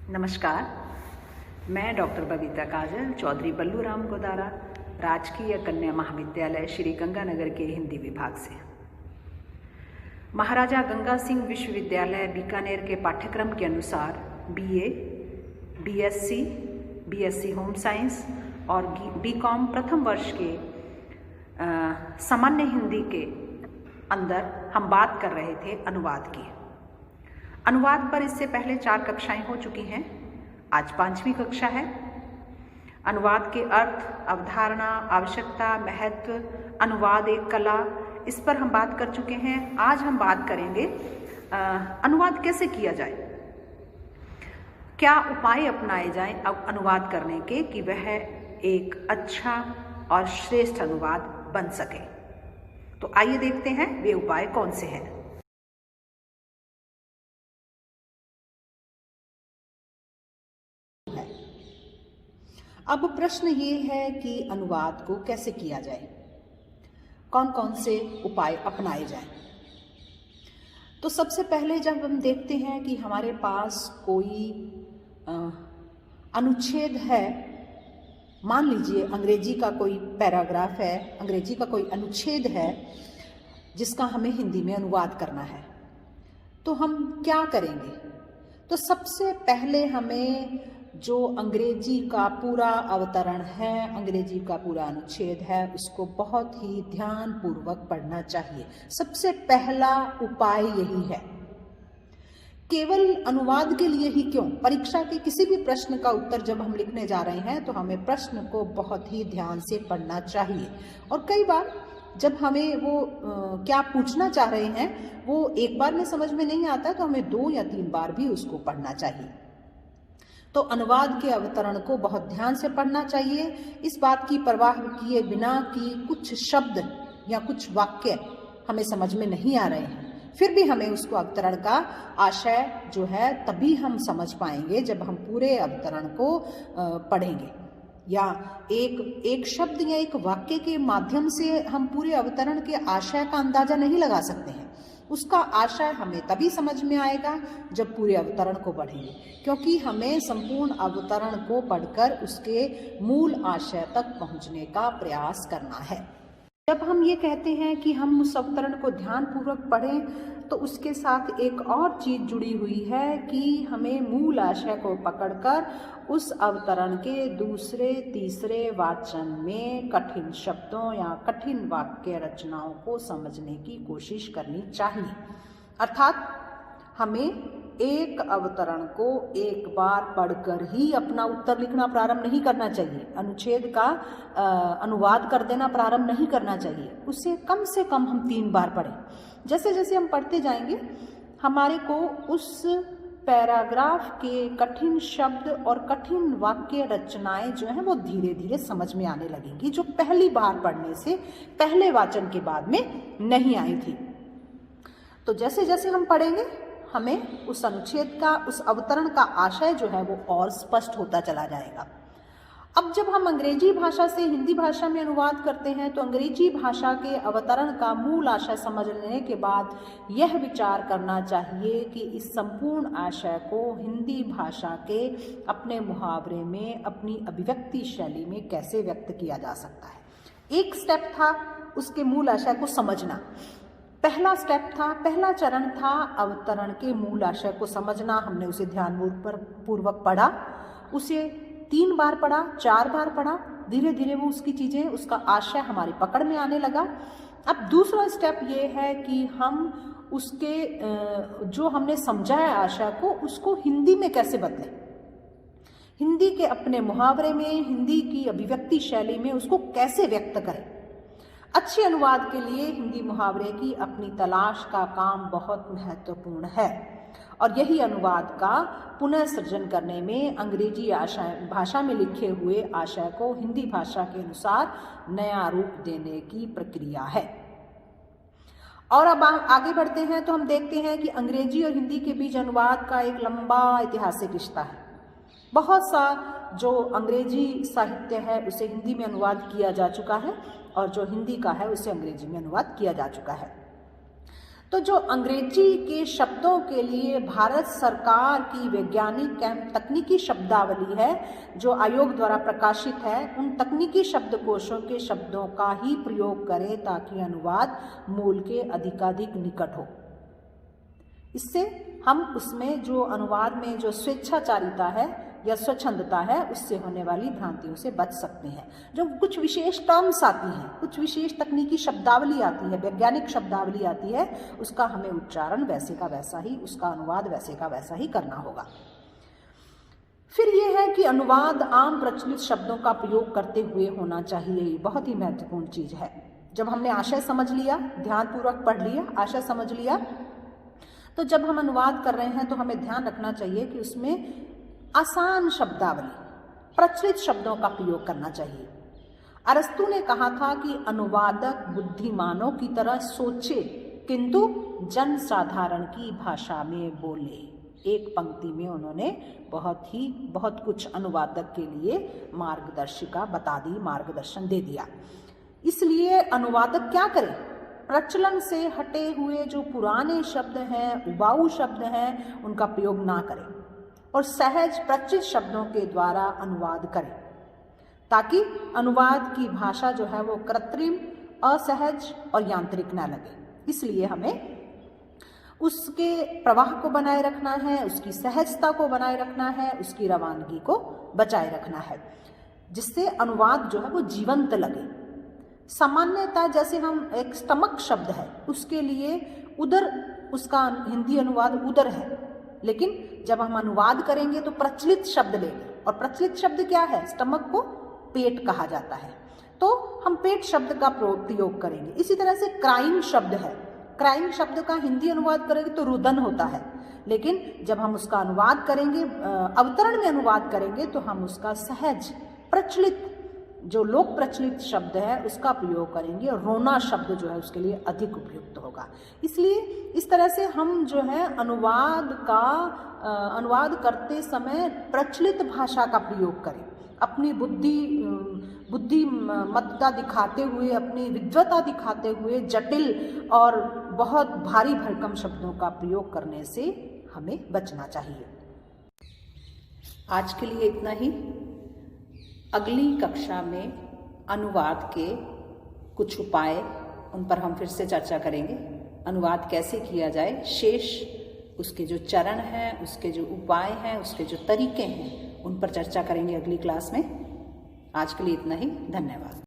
नमस्कार, मैं डॉक्टर बबीता काजल चौधरी बल्लू राम गोदारा राजकीय कन्या महाविद्यालय श्री गंगानगर के हिंदी विभाग से महाराजा गंगा सिंह विश्वविद्यालय बीकानेर के पाठ्यक्रम के अनुसार बीए, बीएससी होम साइंस और बीकॉम प्रथम वर्ष के सामान्य हिंदी के अंदर हम बात कर रहे थे अनुवाद की। अनुवाद पर इससे पहले 4 कक्षाएं हो चुकी हैं, आज 5वीं कक्षा है। अनुवाद के अर्थ, अवधारणा, आवश्यकता, महत्व, अनुवाद एक कला, इस पर हम बात कर चुके हैं। आज हम बात करेंगे अनुवाद कैसे किया जाए, क्या उपाय अपनाए जाएं अनुवाद करने के कि वह एक अच्छा और श्रेष्ठ अनुवाद बन सके। तो आइए देखते हैं वे उपाय कौन से हैं। अब प्रश्न ये है कि अनुवाद को कैसे किया जाए, कौन कौन से उपाय अपनाए जाएं। तो सबसे पहले जब हम देखते हैं कि हमारे पास कोई अनुच्छेद है, मान लीजिए अंग्रेजी का कोई पैराग्राफ है, अंग्रेजी का कोई अनुच्छेद है जिसका हमें हिंदी में अनुवाद करना है, तो हम क्या करेंगे। तो सबसे पहले हमें जो अंग्रेजी का पूरा अवतरण है, अंग्रेजी का पूरा अनुच्छेद है, उसको बहुत ही ध्यानपूर्वक पढ़ना चाहिए। सबसे पहला उपाय यही है। केवल अनुवाद के लिए ही क्यों, परीक्षा के किसी भी प्रश्न का उत्तर जब हम लिखने जा रहे हैं तो हमें प्रश्न को बहुत ही ध्यान से पढ़ना चाहिए। और कई बार जब हमें वो क्या पूछना चाह रहे हैं वो एक बार में समझ में नहीं आता, तो हमें 2 या 3 बार भी उसको पढ़ना चाहिए। तो अनुवाद के अवतरण को बहुत ध्यान से पढ़ना चाहिए। इस बात की परवाह किए बिना कि कुछ शब्द या कुछ वाक्य हमें समझ में नहीं आ रहे हैं, फिर भी हमें उसको अवतरण का आशय जो है तभी हम समझ पाएंगे जब हम पूरे अवतरण को पढ़ेंगे। या एक शब्द या एक वाक्य के माध्यम से हम पूरे अवतरण के आशय का अंदाजा नहीं लगा सकते हैं। उसका आशय हमें तभी समझ में आएगा जब पूरे अवतरण को पढ़ेंगे, क्योंकि हमें संपूर्ण अवतरण को पढ़कर उसके मूल आशय तक पहुंचने का प्रयास करना है। जब हम ये कहते हैं कि हम उस अवतरण को ध्यानपूर्वक पढ़ें, तो उसके साथ एक और चीज जुड़ी हुई है कि हमें मूल आशय को पकड़कर उस अवतरण के दूसरे तीसरे वाचन में कठिन शब्दों या कठिन वाक्य रचनाओं को समझने की कोशिश करनी चाहिए। अर्थात हमें एक अवतरण को एक बार पढ़कर ही अपना उत्तर लिखना प्रारंभ नहीं करना चाहिए, अनुच्छेद का अनुवाद कर देना प्रारंभ नहीं करना चाहिए। उसे कम से कम हम 3 बार पढ़ें। जैसे जैसे हम पढ़ते जाएंगे हमारे को उस पैराग्राफ के कठिन शब्द और कठिन वाक्य रचनाएं जो हैं वो धीरे धीरे समझ में आने लगेंगी, जो पहली बार पढ़ने से पहले वाचन के बाद में नहीं आई थी। तो जैसे जैसे हम पढ़ेंगे हमें उस अनुच्छेद का, उस अवतरण का आशय जो है वो और स्पष्ट होता चला जाएगा। अब जब हम अंग्रेजी भाषा से हिंदी भाषा में अनुवाद करते हैं तो अंग्रेजी भाषा के अवतरण का मूल आशय समझ लेने के बाद यह विचार करना चाहिए कि इस संपूर्ण आशय को हिंदी भाषा के अपने मुहावरे में, अपनी अभिव्यक्ति शैली में कैसे व्यक्त किया जा सकता है। एक स्टेप था उसके मूल आशय को समझना, पहला स्टेप था, पहला चरण था अवतरण के मूल आशय को समझना। हमने उसे ध्यानपूर्वक पढ़ा, उसे 3 बार पढ़ा, 4 बार पढ़ा, धीरे धीरे वो उसकी चीजें, उसका आशय हमारी पकड़ में आने लगा। अब दूसरा स्टेप ये है कि हम उसके जो हमने समझा है आशय को, उसको हिंदी में कैसे बदलें, हिंदी के अपने मुहावरे में, हिंदी की अभिव्यक्ति शैली में उसको कैसे व्यक्त करें। अच्छे अनुवाद के लिए हिंदी मुहावरे की अपनी तलाश का काम बहुत महत्वपूर्ण है और यही अनुवाद का पुनः सृजन करने में अंग्रेजी भाषा में लिखे हुए आशय को हिंदी भाषा के अनुसार नया रूप देने की प्रक्रिया है। और अब आगे बढ़ते हैं तो हम देखते हैं कि अंग्रेजी और हिंदी के बीच अनुवाद का एक लंबा ऐतिहासिक रिश्ता है। बहुत सा जो अंग्रेजी साहित्य है उसे हिंदी में अनुवाद किया जा चुका है और जो हिंदी का है उसे अंग्रेजी में अनुवाद किया जा चुका है। तो जो अंग्रेजी के शब्दों के लिए भारत सरकार की वैज्ञानिक एवं तकनीकी शब्दावली है जो आयोग द्वारा प्रकाशित है, उन तकनीकी शब्दकोशों के शब्दों का ही प्रयोग करें ताकि अनुवाद मूल के अधिकाधिक निकट हो। इससे हम उसमें जो अनुवाद में जो स्वेच्छाचारिता है या स्वच्छंदता है उससे होने वाली भ्रांतियों से बच सकते हैं। जो कुछ विशेष टर्म्स आती हैं, कुछ विशेष तकनीकी शब्दावली आती है, वैज्ञानिक शब्दावली आती है, उसका हमें उच्चारण वैसे का वैसा ही, उसका अनुवाद वैसे का वैसा ही करना होगा। फिर ये है कि अनुवाद आम प्रचलित शब्दों का प्रयोग करते हुए होना चाहिए। बहुत ही महत्वपूर्ण चीज है। जब हमने आशय समझ लिया, ध्यानपूर्वक पढ़ लिया, आशय समझ लिया, तो जब हम अनुवाद कर रहे हैं तो हमें ध्यान रखना चाहिए कि उसमें आसान शब्दावली, प्रचलित शब्दों का प्रयोग करना चाहिए। अरस्तु ने कहा था कि अनुवादक बुद्धिमानों की तरह सोचे किंतु जन साधारण की भाषा में बोले। एक पंक्ति में उन्होंने बहुत कुछ अनुवादक के लिए मार्गदर्शिका बता दी, मार्गदर्शन दे दिया। इसलिए अनुवादक क्या करे? प्रचलन से हटे हुए जो पुराने शब्द हैं, उबाऊ शब्द हैं, उनका प्रयोग ना करें और सहज प्रचलित शब्दों के द्वारा अनुवाद करें ताकि अनुवाद की भाषा जो है वो कृत्रिम, असहज और यांत्रिक ना लगे। इसलिए हमें उसके प्रवाह को बनाए रखना है, उसकी सहजता को बनाए रखना है, उसकी रवानगी को बचाए रखना है, जिससे अनुवाद जो है वो जीवंत लगे। सामान्यतः जैसे हम एक स्टमक शब्द है उसके लिए उदर, उसका हिंदी अनुवाद उदर है, लेकिन जब हम अनुवाद करेंगे तो प्रचलित शब्द लेंगे और प्रचलित शब्द क्या है? स्टमक को पेट कहा जाता है, तो हम पेट शब्द का प्रयोग करेंगे। इसी तरह से क्राइम शब्द है, क्राइम शब्द का हिंदी अनुवाद करेंगे तो रुदन होता है, लेकिन जब हम उसका अनुवाद करेंगे, अवतरण में अनुवाद करेंगे तो हम उसका सहज प्रचलित, जो लोक प्रचलित शब्द है उसका प्रयोग करेंगे और रोना शब्द जो है उसके लिए अधिक उपयुक्त होगा। इसलिए इस तरह से हम जो है अनुवाद करते समय प्रचलित भाषा का प्रयोग करें, अपनी बुद्धिमत्ता दिखाते हुए, अपनी विद्वता दिखाते हुए जटिल और बहुत भारी भरकम शब्दों का प्रयोग करने से हमें बचना चाहिए। आज के लिए इतना ही। अगली कक्षा में अनुवाद के कुछ उपाय, उन पर हम फिर से चर्चा करेंगे। अनुवाद कैसे किया जाए, शेष उसके जो चरण हैं, उसके जो उपाय हैं, उसके जो तरीके हैं, उन पर चर्चा करेंगे अगली क्लास में। आज के लिए इतना ही। धन्यवाद।